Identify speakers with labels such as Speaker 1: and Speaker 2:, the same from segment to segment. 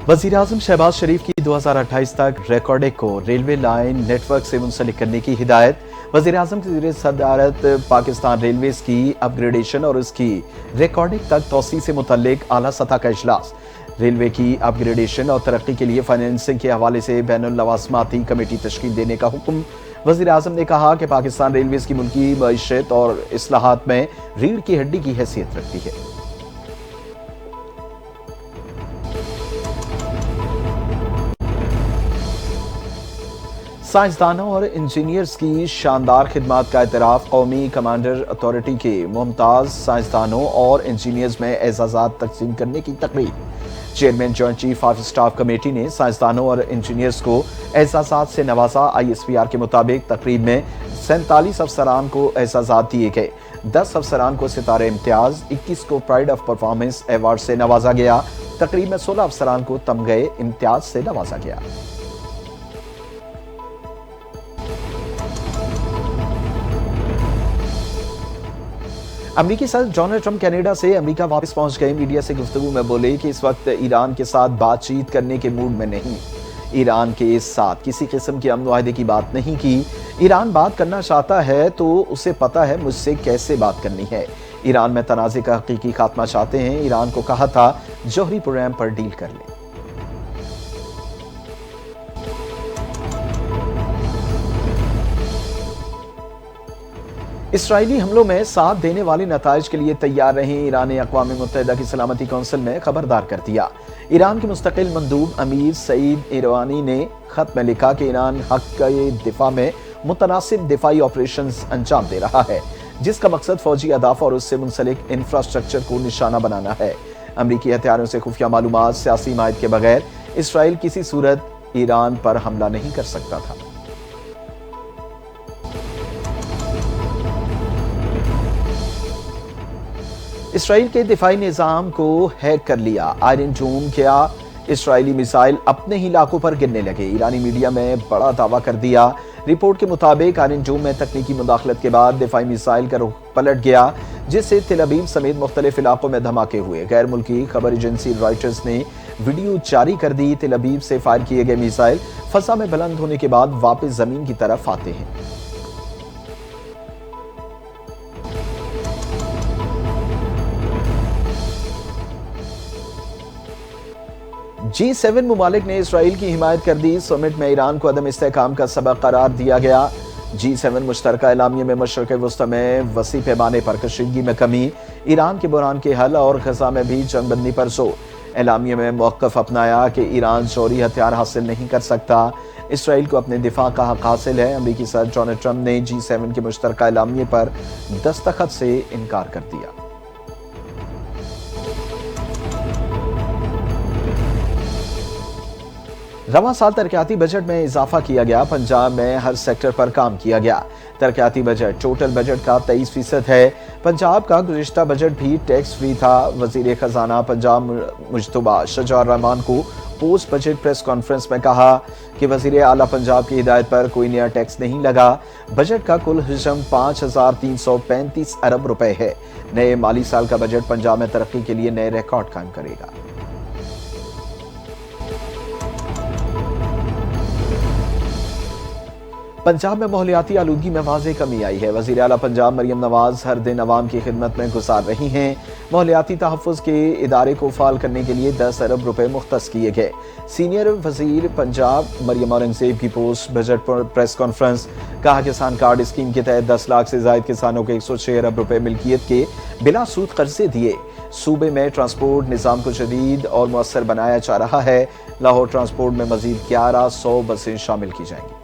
Speaker 1: वज़ीर आज़म शहबाज शरीफ की 2028 तक रिकॉर्डिंग को रेलवे लाइन नेटवर्क से मुंसलिक करने की हिदायत। वज़ीर आज़म की ज़ेर सदारत पाकिस्तान रेलवेज की अपग्रेडेशन और उसकी रिकॉर्डिंग तक तौसी से मुतल्लिक आला सतह का इजलास। रेलवे की अपग्रेडेशन और तरक्की के लिए फाइनेंसिंग के हवाले से बैनुल लवाज़माती कमेटी तश्कील देने का हुक्म। वज़ीर आज़म ने कहा कि पाकिस्तान रेलवेज की मुल्की मईशत और इस्लाहात में रीढ़ की हड्डी की हैसियत रखती है। साइंसदानों और इंजीनियर्स की शानदार खिदमात का एतराफ़। कौमी कमांडर अथॉरिटी के मुमताज़ साइंसदानों और इंजीनियर्स में एजाज़ात तकसीम करने की तकरीब। Chairman joint chief of staff committee ने साइंसदानों और इंजीनियर्स को एजाज़ात से नवाजा। ISPR के मुताबिक तकरीब में 47 अफसरान को एजाज़ात दिए गए। 10 अफसरान को सितारे इम्तियाज़, 21 को प्राइड ऑफ परफॉर्मेंस अवार्ड से नवाजा गया। तकरीब में 16 अफसरान को तमगे इम्तियाज़ से नवाजा गया। अमरीकी सदर डोनाल्ड ट्रंप कनाडा से अमरीका वापस पहुंच गए। मीडिया से गुफ्तगू में बोले कि इस वक्त ईरान के साथ बातचीत करने के मूड में नहीं। ईरान के साथ किसी किस्म के अमन मुआहदे की बात नहीं की। ईरान बात करना चाहता है तो उसे पता है मुझसे कैसे बात करनी है। ईरान में तनाज़े का हकीकी खात्मा चाहते हैं। ईरान को कहा था जौहरी प्रोग्राम पर डील कर ले। इसराइली हमलों में साथ देने वाले नताइज के लिए तैयार रहें। ईरान ने अक़वाम मुत्तहिदा की सलामती कौंसिल में खबरदार कर दिया। ईरान के मुस्तकिल मंदूब अमीर सईद इरवानी ने खत में लिखा कि ईरान हक के दिफा में मुतनासिब दिफाई ऑपरेशन अंजाम दे रहा है, जिसका मकसद फौजी अहदाफ और उससे मुंसलिक इंफ्रास्ट्रक्चर को निशाना बनाना है। अमरीकी हथियारों से खुफिया मालूमात, सियासी हिमायत के बगैर इसराइल किसी सूरत ईरान पर हमला नहीं कर सकता था। इसराइल के दिफाई निज़ाम को हैक कर लिया। आयरन डोम क्या इसराइली मिसाइल अपने ही इलाकों पर गिरने लगे। ईरानी मीडिया में बड़ा दावा कर दिया। रिपोर्ट के मुताबिक आयरन डोम में तकनीकी मुदाखलत के बाद दिफाई मिसाइल का रुख पलट गया, जिससे तेल अवीव समेत मुख्तलिफ इलाकों में धमाके हुए। गैर मुल्की खबर एजेंसी रॉयटर्स ने वीडियो जारी कर दी। तेल अवीव से फायर किए गए मिसाइल फजा में बुलंद होने के बाद वापस जमीन की तरफ आते हैं। G7 मुमालिक ने इसराइल की हिमायत कर दी। समिट में ईरान को अदम इस्तेहकाम का सबक करार दिया गया। G7 मुश्तरका एलामिया में मशरक़ वस्ती में वसी पैमाने पर कशीदगी में कमी, ईरान के बुरान के हल और गजा में भी जंगबंदी पर जोर। एलामिया में मौक़िफ़ अपनाया कि ईरान शौरी हथियार हासिल नहीं कर सकता, इसराइल को अपने दिफा का हक हासिल है। अमरीकी सदर डोनाल्ड ट्रंप ने G7 के मुश्तरका एलामिया पर दस्तखत से इनकार कर दिया। रवां साल तरक्याती बजट में इजाफा किया गया। पंजाब में हर सेक्टर पर काम किया गया। तरक्याती बजट टोटल बजट का 23% है। पंजाब का गुज़िश्ता बजट भी टैक्स फ्री था। वज़ीर खजाना पंजाब मुज्तबा शजा रहमान को पोस्ट बजट प्रेस कॉन्फ्रेंस में कहा कि वज़ीर आला पंजाब की हिदायत पर कोई नया टैक्स नहीं लगा। बजट का कुल हजम 5335 अरब रुपए है। नए माली साल का बजट पंजाब में तरक्की के लिए नए रिकॉर्ड कायम करेगा। पंजाब में माहौलियाती आलूदगी में वाज़ेह कमी आई है। वज़ीर आला पंजाब मरियम नवाज हर दिन अवाम की खिदमत में गुजार रही हैं। माहौलियाती तहफ़्फ़ुज़ के इदारे को फ़ाल करने के लिए 10 अरब रुपए मुख्तस किए गए। सीनियर वज़ीर पंजाब मरियम औरंगज़ेब की पोस्ट बजट प्रेस कॉन्फ्रेंस। कहा किसान कार्ड स्कीम के तहत 10 लाख से ज़ायद किसानों को 106 अरब रुपए मिल्कियत के बिला सूद कर्जे दिए। सूबे में ट्रांसपोर्ट निज़ाम को जदीद और मुअस्सर बनाया जा रहा है। लाहौर ट्रांसपोर्ट में मज़ीद 1100 बसें शामिल की जाएंगी।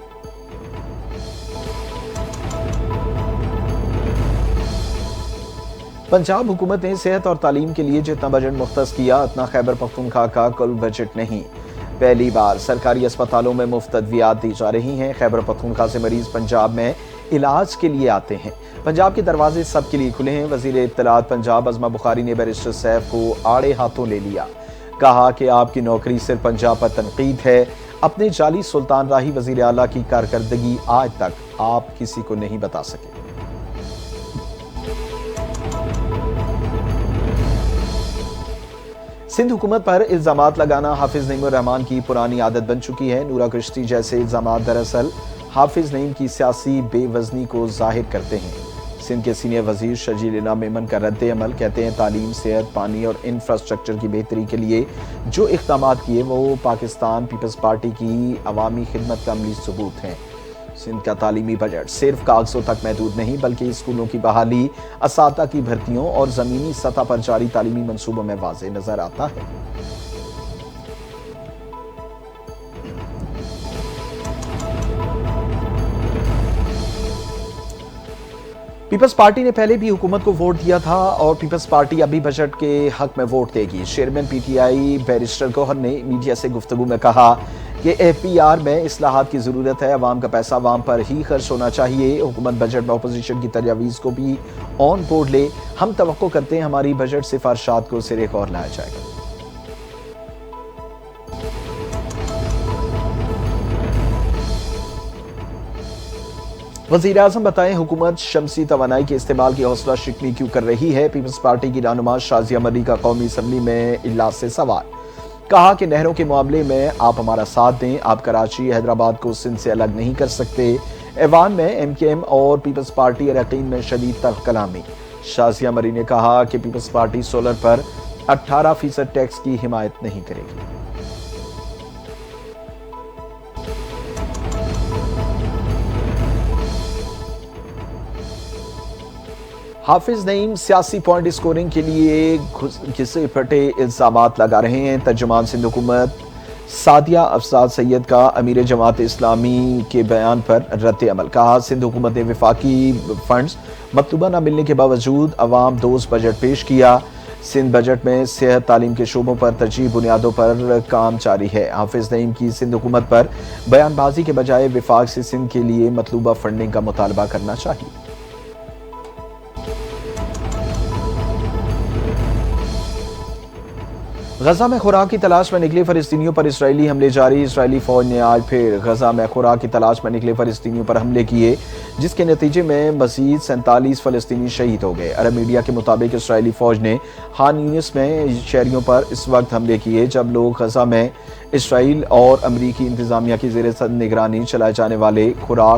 Speaker 1: पंजाब हुकूमत ने सेहत और तालीम के लिए जितना बजट मुख्तस किया, उतना खैबर पख्तूनख्वा का कुल बजट नहीं। पहली बार सरकारी अस्पतालों में मुफ्त अद्वियात दी जा रही हैं। खैबर पख्तूनख्वा से मरीज पंजाब में इलाज के लिए आते हैं। पंजाब के दरवाजे सबके लिए खुले हैं। वज़ीर इत्तलात पंजाब अज़मा बुखारी ने बैरिस्टर सैफ को आड़े हाथों ले लिया। कहा कि आपकी नौकरी सिर्फ पंजाब पर तनकीद है। अपने जाली सुल्तान राही वज़ीर आला की कारकर्दगी आज तक आप किसी को नहीं बता सके। सिंध हुकूमत पर इल्जामात लगाना हाफिज नईम रहमान की पुरानी आदत बन चुकी है। नूरा कश्ती जैसे इल्जामात दरअसल हाफिज नईम की सियासी बेवजनी को जाहिर करते हैं। सिंध के सीनियर वजीर शर्जील इनाम मेमन का रद्द अमल, कहते हैं तालीम, सेहत, पानी और इंफ्रास्ट्रक्चर की बेहतरी के लिए जो इक़दाम किए वो पाकिस्तान पीपल्स पार्टी की अवामी खिदमत का अमली सबूत हैं। सिंध का तालीमी बजट सिर्फ कागजों तक महदूद नहीं बल्कि स्कूलों की बहाली, असातिज़ा की भर्तियों और ज़मीनी सतह पर जारी तालीमी मंसूबों में वाज़ेह नजर आता है। पीपल्स पार्टी ने पहले भी हुकूमत को वोट दिया था और पीपल्स पार्टी अभी बजट के हक में वोट देगी। चेयरमैन पीटीआई बैरिस्टर गौहर ने मीडिया से गुफ्तगू में कहा कि एफपीआर में इस्लाहात की ज़रूरत है, अवाम का पैसा अवाम पर ही खर्च होना चाहिए। हुकूमत बजट में अपोजिशन की तजावीज़ को भी ऑन बोर्ड ले। हम तवक्को करते हैं हमारी बजट सिफारिशात को सिरे और लाया जाएगा। वज़ीर आज़म बताएं हुकूमत शमसी तवानाई के इस्तेमाल की हौसला शिकनी क्यों कर रही है। पीपल्स पार्टी की रहनुमा शाज़िया मर्री का कौमी असम्बली में इजलास से सवाल, कहा कि नहरों के मामले में आप हमारा साथ दें, आप कराची हैदराबाद को सिंध से अलग नहीं कर सकते। ऐवान में एमकेएम और पीपल्स पार्टी अरकान में शदीद तल्ख कलामी। शाज़िया मर्री ने कहा कि पीपल्स पार्टी सोलर पर 18% टैक्स की हिमायत नहीं करेगी। हाफिज नईम सियासी पॉइंट स्कोरिंग के लिए घिसे फटे इल्जामात लगा रहे हैं। तर्जुमान सिंध हुकूमत सादिया अफसाद सैयद का अमीर जमात इस्लामी के बयान पर रद्द अमल, कहा सिंध हुकूमत ने वफाकी फंड्स मतलूबा न मिलने के बावजूद अवाम दोस्त बजट पेश किया। सिंध बजट में सेहत, तालीम के शोबों पर तरजीह बुनियादों पर काम जारी है। हाफिज नईम की सिंध हुकूमत पर बयानबाजी के बजाय विफाक से सिंध के लिए मतलूबा फंडिंग का मुतालबा करना चाहिए। गजा में खुराक की तलाश में निकले फलस्तीनियों पर इसराइली हमले जारी। इसराइली फौज ने आज फिर गजा में खुराक की तलाश में निकले फलस्तीनियों पर हमले किए, जिसके नतीजे में मजीद 47 फलस्तीनी शहीद हो गए। अरब मीडिया के मुताबिक इसराइली फौज ने खान यूनिस में शहरियों पर इस वक्त हमले किए जब लोग गजा में इसराइल और अमरीकी इंतजामिया की ज़ेर निगरानी चलाए जाने वाले खुराक